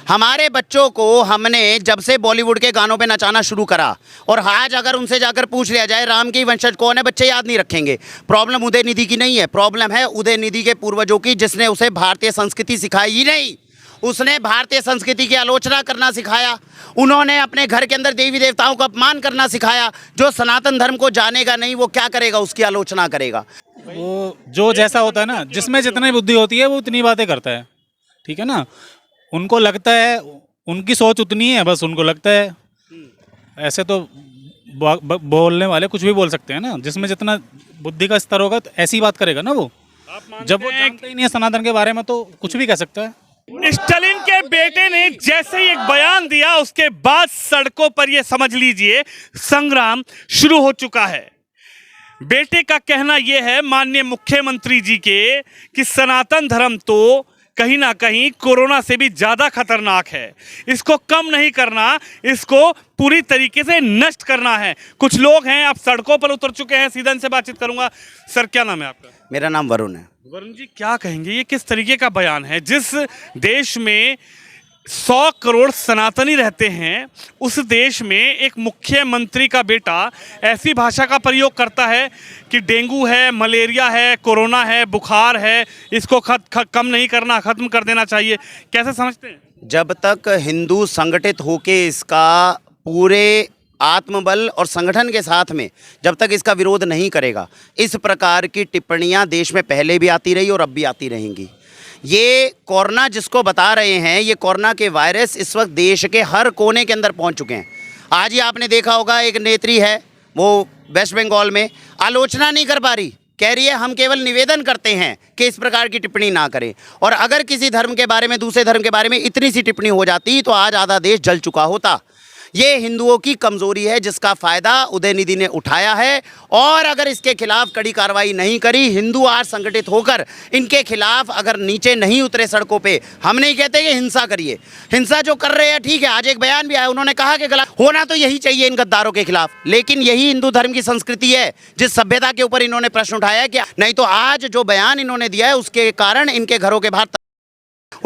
हमारे बच्चों को हमने जब से बॉलीवुड के गानों पे नचाना शुरू करा, और आज अगर उनसे जाकर पूछ लिया जाए राम की वंशज कौन है, बच्चे याद नहीं रखेंगे। प्रॉब्लम उदयनिधि की नहीं है, प्रॉब्लम है उदयनिधि के पूर्वजों की, जिसने उसे भारतीय संस्कृति सिखाई ही नहीं। उसने भारतीय संस्कृति की आलोचना करना सिखाया। उन्होंने अपने घर के अंदर देवी देवताओं का अपमान करना सिखाया। जो सनातन धर्म को जानेगा नहीं वो क्या करेगा, उसकी आलोचना करेगा। वो जो जैसा होता है ना, जिसमें जितनी बुद्धि होती है वो उतनी बातें करता है, ठीक है ना। उनको लगता है, उनकी सोच उतनी है, बस उनको लगता है। ऐसे तो बोलने वाले कुछ भी बोल सकते हैं ना, जिसमें जितना बुद्धि का स्तर होगा तो ऐसी बात करेगा ना वो। जब वो जानते ही नहीं है सनातन के बारे में तो कुछ भी कह सकता है। स्टालिन के बेटे ने जैसे ही एक बयान दिया, उसके बाद सड़कों पर ये समझ लीजिए संग्राम शुरू हो चुका है। बेटे का कहना यह है माननीय मुख्यमंत्री जी के कि सनातन धर्म तो कहीं ना कहीं कोरोना से भी ज्यादा खतरनाक है, इसको कम नहीं करना, इसको पूरी तरीके से नष्ट करना है। कुछ लोग हैं आप सड़कों पर उतर चुके हैं, सीधा इनसे बातचीत करूंगा। सर क्या नाम है आपका? मेरा नाम वरुण है। वरुण जी क्या कहेंगे, ये किस तरीके का बयान है? जिस देश में 100 करोड़ सनातनी रहते हैं, उस देश में एक मुख्यमंत्री का बेटा ऐसी भाषा का प्रयोग करता है कि डेंगू है, मलेरिया है, कोरोना है, बुखार है, इसको कम नहीं करना, खत्म कर देना चाहिए। कैसे समझते हैं? जब तक हिंदू संगठित होके इसका पूरे आत्मबल और संगठन के साथ में जब तक इसका विरोध नहीं करेगा, इस प्रकार की टिप्पणियां देश में पहले भी आती रही और अब भी आती रहेंगी। ये कोरोना जिसको बता रहे हैं, ये कोरोना के वायरस इस वक्त देश के हर कोने के अंदर पहुंच चुके हैं। आज ही आपने देखा होगा एक नेत्री है, वो वेस्ट बंगाल में आलोचना नहीं कर पा रही, कह रही है हम केवल निवेदन करते हैं कि इस प्रकार की टिप्पणी ना करें। और अगर किसी धर्म के बारे में, दूसरे धर्म के बारे में इतनी सी टिप्पणी हो जाती तो आज आधा देश जल चुका होता। ये हिंदुओं की कमजोरी है जिसका फायदा उदयनिधि ने उठाया है, और अगर इसके खिलाफ कड़ी कार्रवाई नहीं करी, हिंदू आज संगठित होकर इनके खिलाफ अगर नीचे नहीं उतरे सड़कों पे, हम नहीं कहते कि हिंसा करिए, हिंसा जो कर रहे हैं ठीक है। आज एक बयान भी आया, उन्होंने कहा कि गलत होना तो यही चाहिए इन गद्दारों के खिलाफ, लेकिन यही हिंदू धर्म की संस्कृति है जिस सभ्यता के ऊपर इन्होंने प्रश्न उठाया कि नहीं तो आज जो बयान इन्होंने दिया है उसके कारण इनके घरों के बाहर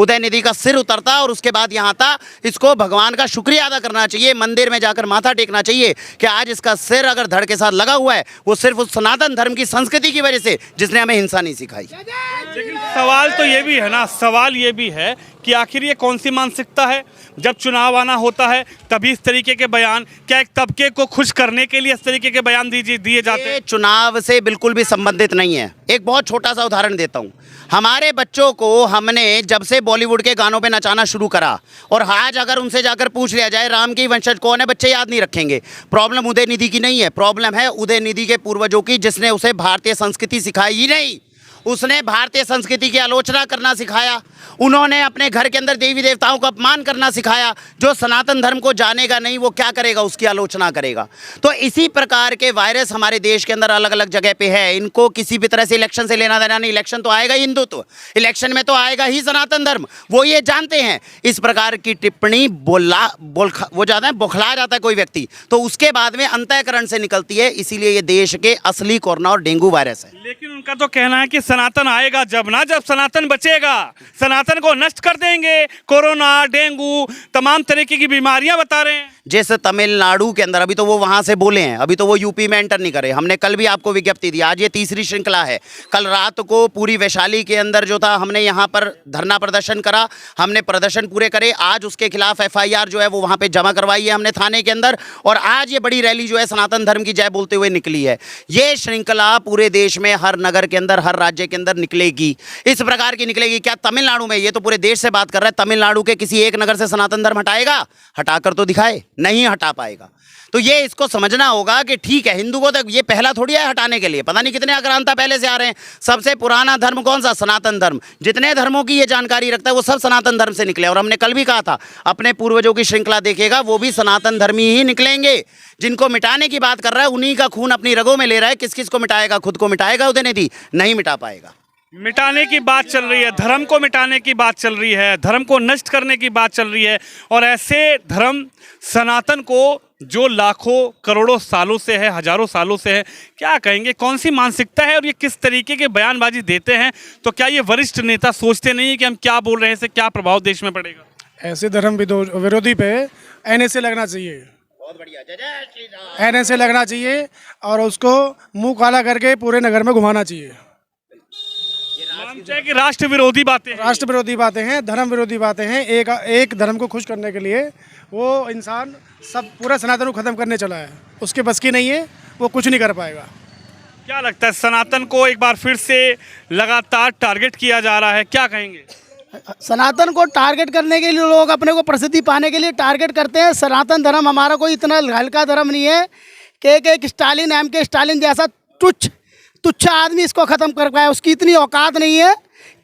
उदयनिधि का सिर उतरता और उसके बाद यहाँ था। इसको भगवान का शुक्रिया अदा करना चाहिए, मंदिर में जाकर माथा टेकना चाहिए कि आज इसका सिर अगर धड़ के साथ लगा हुआ है, वो सिर्फ उस सनातन धर्म की संस्कृति की वजह से जिसने हमें हिंसा नहीं सिखाई। लेकिन सवाल तो ये भी है ना, सवाल ये भी है कि आखिर ये कौन सी मानसिकता है? जब चुनाव आना होता है तभी इस तरीके के बयान, क्या एक तबके को खुश करने के लिए इस तरीके के बयान दिए जाते हैं? चुनाव से बिल्कुल भी संबंधित नहीं है। एक बहुत छोटा सा उदाहरण देता हूँ। हमारे बच्चों को हमने जब से बॉलीवुड के गानों पे नचाना शुरू करा, और आज अगर उनसे जाकर पूछ लिया जाए राम की वंशज कौन है, बच्चे याद नहीं रखेंगे। प्रॉब्लम उदयनिधि की नहीं है, प्रॉब्लम है उदयनिधि के पूर्वजों की, जिसने उसे भारतीय संस्कृति सिखाई ही नहीं। उसने भारतीय संस्कृति की आलोचना करना सिखाया। उन्होंने अपने घर के अंदर देवी देवताओं का अपमान करना सिखाया। जो सनातन धर्म को जानेगा नहीं वो क्या करेगा, उसकी आलोचना करेगा। तो इसी प्रकार के वायरस हमारे देश के अंदर अलग अलग जगह पे है। इनको किसी भी तरह से इलेक्शन से लेना देना नहीं। इलेक्शन तो आएगा हिंदुत्व, इलेक्शन में तो आएगा ही सनातन धर्म, वो ये जानते हैं। इस प्रकार की टिप्पणी वो जाता है, बौखला जाता है कोई व्यक्ति, तो उसके बाद में अंतःकरण से निकलती है। इसीलिए ये देश के असली कोरोना और डेंगू वायरस है। लेकिन उनका तो कहना है कि सनातन आएगा जब सनातन बचेगा, सनातन को नष्ट कर देंगे। कोरोना, डेंगू, तमाम तरीके की बीमारियां बता रहे हैं। जैसे तमिलनाडु के अंदर, अभी तो वो वहां से बोले हैं, अभी तो वो यूपी में एंटर नहीं करे। हमने कल भी आपको विज्ञप्ति दी, आज ये तीसरी श्रृंखला है। कल रात को पूरी वैशाली के अंदर जो था, हमने यहाँ पर धरना प्रदर्शन करा, हमने प्रदर्शन पूरे करे। आज उसके खिलाफ FIR जो है वो वहाँ पे जमा करवाई है हमने थाने के अंदर, और आज ये बड़ी रैली जो है सनातन धर्म की जय बोलते हुए निकली है। ये श्रृंखला पूरे देश में हर नगर के अंदर, हर राज्य के अंदर निकलेगी, इस प्रकार की निकलेगी। क्या तमिलनाडु में, ये तो पूरे देश से बात कर रहा है, तमिलनाडु के किसी एक नगर से सनातन धर्म हटाएगा? हटाकर तो दिखाए, नहीं हटा पाएगा। तो ये इसको समझना होगा कि ठीक है, हिंदू को तो ये पहला थोड़ी है हटाने के लिए, पता नहीं कितने आक्रांता पहले से आ रहे हैं। सबसे पुराना धर्म कौन सा? सनातन धर्म। जितने धर्मों की ये जानकारी रखता है वो सब सनातन धर्म से निकले। और हमने कल भी कहा था, अपने पूर्वजों की श्रृंखला देखेगा वो भी सनातन धर्मी ही निकलेंगे। जिनको मिटाने की बात कर रहा है उन्हीं का खून अपनी रगों में ले रहा है। किस किस को मिटाएगा? खुद को मिटाएगा उदयनिधि? नहीं मिटा पाएगा। मिटाने की बात चल रही है, धर्म को मिटाने की बात चल रही है, धर्म को नष्ट करने की बात चल रही है। और ऐसे धर्म सनातन को जो लाखों करोड़ों सालों से है, हजारों सालों से है, क्या कहेंगे कौन सी मानसिकता है और ये किस तरीके के बयानबाजी देते हैं? तो क्या ये वरिष्ठ नेता सोचते नहीं है कि हम क्या बोल रहे हैं, इससे क्या प्रभाव देश में पड़ेगा? ऐसे धर्म विरोधी पे एनएसए लगना चाहिए। बहुत बढ़िया, जय जय श्री राम। एनएसए लगना चाहिए और उसको मुंह काला करके पूरे नगर में घुमाना चाहिए। मानते हैं कि राष्ट्र विरोधी बातें हैं। राष्ट्र विरोधी बातें हैं, धर्म विरोधी बातें हैं। एक धर्म को खुश करने के लिए वो इंसान सब पूरा सनातन को खत्म करने चला है। उसके बस की नहीं है, वो कुछ नहीं कर पाएगा। क्या लगता है सनातन को एक बार फिर से लगातार टारगेट किया जा रहा है, क्या कहेंगे? सनातन को टारगेट करने के लिए लोग अपने को प्रसिद्धि पाने के लिए टारगेट करते हैं। सनातन धर्म हमारा कोई इतना हल्का धर्म नहीं है कि एक स्टालिन के स्टालिन जैसा तुच्छ आदमी इसको ख़त्म कर पाए। उसकी इतनी औकात नहीं है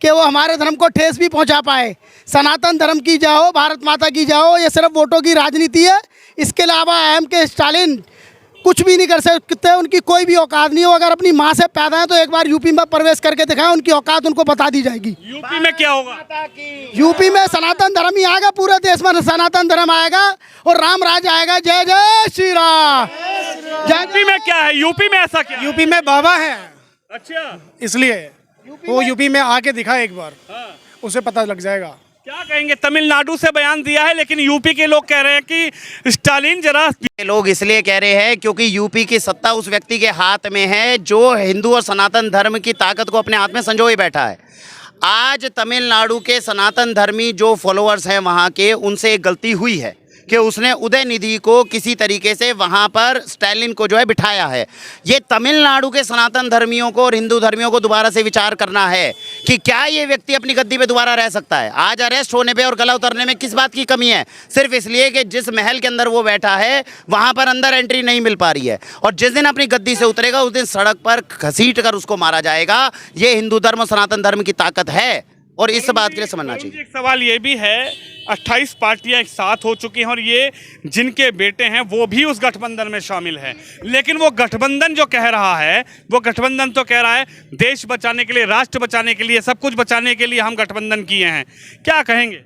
कि वो हमारे धर्म को ठेस भी पहुंचा पाए। सनातन धर्म की जाओ, भारत माता की जाओ, ये सिर्फ वोटों की राजनीति है। इसके अलावा के स्टालिन कुछ भी नहीं कर सकते। उनकी कोई भी औकात नहीं हो। अगर अपनी माँ से पैदा है तो एक बार यूपी में प्रवेश करके दिखाएं, उनकी औकात उनको बता दी जाएगी। यूपी में क्या होगा? यूपी में सनातन धर्म ही आएगा, पूरे देश में सनातन धर्म आएगा और राम राज आएगा। जय जय श्री राम। यूपी में क्या है? यूपी में ऐसा क्या? यूपी में बाबा है, अच्छा, इसलिए वो यूपी में आके दिखाए एक बार, उसे पता लग जाएगा। क्या कहेंगे? तमिलनाडु से बयान दिया है लेकिन यूपी के लोग कह रहे हैं कि स्टालिन जरा। लोग इसलिए कह रहे हैं क्योंकि यूपी की सत्ता उस व्यक्ति के हाथ में है जो हिंदू और सनातन धर्म की ताकत को अपने हाथ में संजोए बैठा है। आज तमिलनाडु के सनातन धर्मी जो फॉलोअर्स हैं वहाँ के, उनसे एक गलती हुई है कि उसने उदयनिधि को किसी तरीके से वहाँ पर स्टालिन को जो है बिठाया है। ये तमिलनाडु के सनातन धर्मियों को और हिंदू धर्मियों को दोबारा से विचार करना है कि क्या ये व्यक्ति अपनी गद्दी पे दोबारा रह सकता है। आज अरेस्ट होने पे और गला उतरने में किस बात की कमी है? सिर्फ इसलिए कि जिस महल के अंदर वो बैठा है वहाँ पर अंदर एंट्री नहीं मिल पा रही है, और जिस दिन अपनी गद्दी से उतरेगा उस दिन सड़क पर घसीट कर उसको मारा जाएगा। ये हिंदू धर्म और सनातन धर्म की ताकत है और इस बात के लिए समझना चाहिए। एक सवाल ये भी है, 28 पार्टियां एक साथ हो चुकी हैं और ये जिनके बेटे हैं वो भी उस गठबंधन में शामिल हैं, लेकिन वो गठबंधन जो कह रहा है, वो गठबंधन तो कह रहा है देश बचाने के लिए, राष्ट्र बचाने के लिए, सब कुछ बचाने के लिए हम गठबंधन किए हैं। क्या कहेंगे?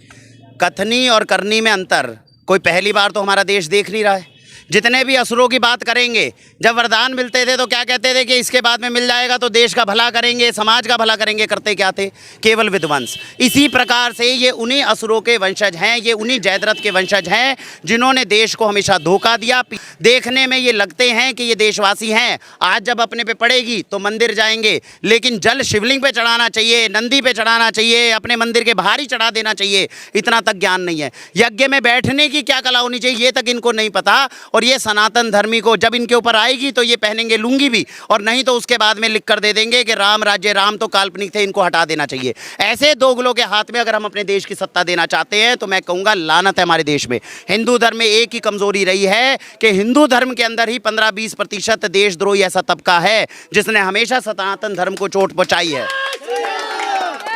कथनी और करनी में अंतर कोई पहली बार तो हमारा देश देख नहीं रहा है। जितने भी असुरों की बात करेंगे, जब वरदान मिलते थे तो क्या कहते थे कि इसके बाद में मिल जाएगा तो देश का भला करेंगे, समाज का भला करेंगे। करते क्या थे? केवल विध्वंस। इसी प्रकार से ये उन्हीं असुरों के वंशज हैं, ये उन्हीं जयद्रथ के वंशज हैं जिन्होंने देश को हमेशा धोखा दिया। देखने में ये लगते हैं कि ये देशवासी हैं, आज जब अपने पे पड़ेगी तो मंदिर जाएंगे, लेकिन जल शिवलिंग पे चढ़ाना चाहिए, नंदी पे चढ़ाना चाहिए, अपने मंदिर के बाहर ही चढ़ा देना चाहिए, इतना तक ज्ञान नहीं है। यज्ञ में बैठने की क्या कला होनी चाहिए ये तक इनको नहीं पता। और ये सनातन धर्मी को जब इनके ऊपर आएगी तो ये पहनेंगे लुंगी भी, और नहीं तो उसके बाद में लिख कर दे देंगे कि राम राज्य, राम तो काल्पनिक थे, इनको हटा देना चाहिए। ऐसे दोगलों के हाथ में अगर हम अपने देश की सत्ता देना चाहते हैं तो मैं कहूँगा लानत है हमारे देश में। हिंदू धर्म में एक ही कमजोरी रही है कि हिंदू धर्म के अंदर ही 15-20% देशद्रोही ऐसा तबका है जिसने हमेशा सनातन धर्म को चोट पहुँचाई है।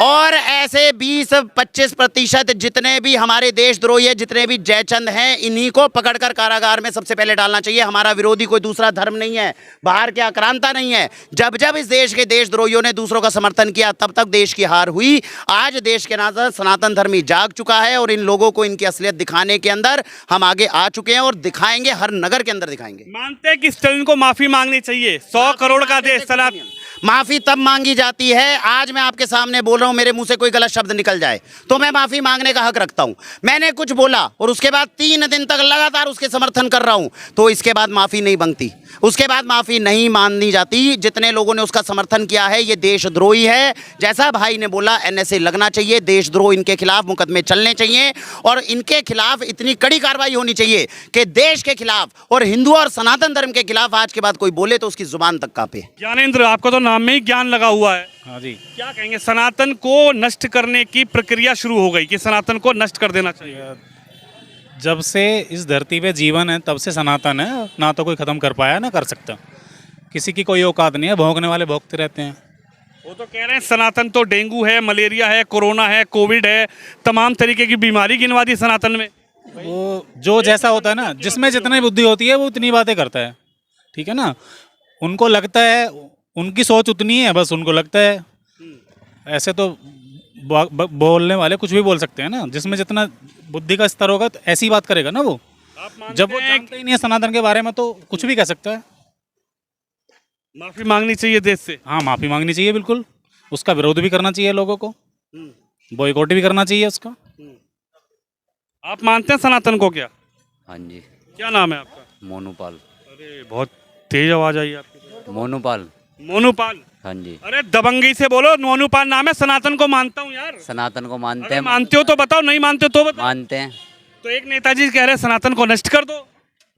और ऐसे 20-25% जितने भी हमारे देशद्रोही है, जितने भी जयचंद हैं, इन्हीं को पकड़कर कारागार में सबसे पहले डालना चाहिए। हमारा विरोधी कोई दूसरा धर्म नहीं है, बाहर के आक्रांता नहीं है। जब जब इस देश के देशद्रोहियों ने दूसरों का समर्थन किया तब तक देश की हार हुई। आज देश के नाज़र सनातन धर्मी जाग चुका है और इन लोगों को इनकी असलियत दिखाने के अंदर हम आगे आ चुके हैं और दिखाएंगे, हर नगर के अंदर दिखाएंगे। मानते हैं कि स्टालिन को माफी मांगनी चाहिए? 100 करोड़ का देश, सनातन माफ़ी तब मांगी जाती है, आज मैं आपके सामने बोल रहा हूं, मेरे मुंह से कोई गलत शब्द निकल जाए तो मैं माफ़ी मांगने का हक रखता हूं। मैंने कुछ बोला और उसके बाद 3 दिन तक लगातार उसके समर्थन कर रहा हूं तो इसके बाद माफ़ी नहीं बनती, उसके बाद माफ़ी नहीं माननी जाती। जितने लोगों ने उसका समर्थन किया है ये देशद्रोही है। जैसा भाई ने बोला, एनएसए लगना चाहिए, देशद्रोह इनके खिलाफ मुकदमे चलने चाहिए और इनके खिलाफ इतनी कड़ी कार्रवाई होनी चाहिए कि देश के खिलाफ और हिंदू और सनातन धर्म के खिलाफ आज के बाद कोई बोले तो उसकी जुबान तक कांपे। ज्ञानेंद्र, आपको तो नाम में ही ज्ञान लगा हुआ है। हाँ जी। क्या कहेंगे? सनातन को नष्ट करने की प्रक्रिया शुरू हो गई कि सनातन को नष्ट कर देना चाहिए। जब से इस धरती पे जीवन है तब से सनातन है, ना तो कोई ख़त्म कर पाया ना कर सकता। किसी की कोई औकात नहीं है, भौंकने वाले भौंकते रहते हैं। वो तो कह रहे हैं सनातन तो डेंगू है, मलेरिया है, कोरोना है, कोविड है, तमाम तरीके की बीमारी गिनवा दी सनातन में। वो जो जैसा होता है ना, जिसमें जितनी बुद्धि होती है वो उतनी बातें करता है, ठीक है ना। उनको लगता है, उनकी सोच उतनी है, बस उनको लगता है। ऐसे तो बोलने वाले कुछ भी बोल सकते हैं ना, जिसमें जितना बुद्धि का स्तर होगा तो ऐसी बात करेगा ना वो। जब वो जानता ही नहीं है सनातन के बारे में तो कुछ भी कह सकता है। माफी मांगनी चाहिए देश से। हाँ, माफ़ी मांगनी चाहिए, बिल्कुल। उसका विरोध भी करना चाहिए लोगों को, बॉयकॉट भी करना चाहिए उसका। आप मानते हैं सनातन को क्या? हाँ जी। क्या नाम है आपका? मोनूपाल। अरे बहुत तेज आवाज आई आपकी। मोनूपाल। मोनूपाल। हाँ जी। अरे दबंगी से बोलो, मोनूपाल नाम है। सनातन को मानता हूँ यार। सनातन को मानते अरे हैं। मानते हो तो बताओ, नहीं मानते हो तो बताओ। मानते हैं। तो एक नेताजी कह रहे हैं सनातन को नष्ट कर दो।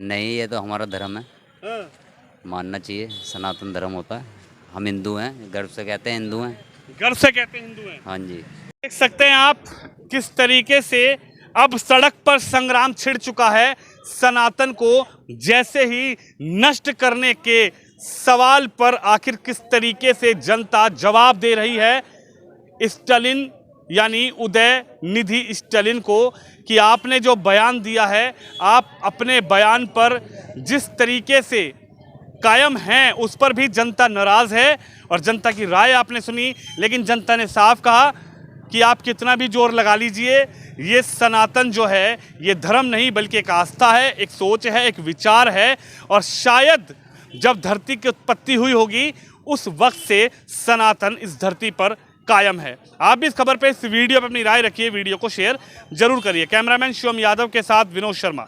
नहीं, ये तो हमारा धर्म है, हाँ। मानना चाहिए। सनातन धर्म होता है। हम हिंदू हैं, गर्व से कहते हैं हिंदू हैं। गर्व से कहते हैं हिंदू हैं। हाँ जी। देख सकते हैं आप किस तरीके से अब सड़क पर संग्राम छिड़ चुका है। सनातन को जैसे ही नष्ट करने के सवाल पर आखिर किस तरीके से जनता जवाब दे रही है स्टालिन यानी उदयनिधि स्टालिन को कि आपने जो बयान दिया है, आप अपने बयान पर जिस तरीके से कायम हैं उस पर भी जनता नाराज़ है। और जनता की राय आपने सुनी, लेकिन जनता ने साफ कहा कि आप कितना भी जोर लगा लीजिए, ये सनातन जो है ये धर्म नहीं बल्कि एक आस्था है, एक सोच है, एक विचार है। और शायद जब धरती की उत्पत्ति हुई होगी उस वक्त से सनातन इस धरती पर कायम है। आप भी इस खबर पे, इस वीडियो पर अपनी राय रखिए, वीडियो को शेयर जरूर करिए। कैमरामैन शिवम यादव के साथ विनोद शर्मा।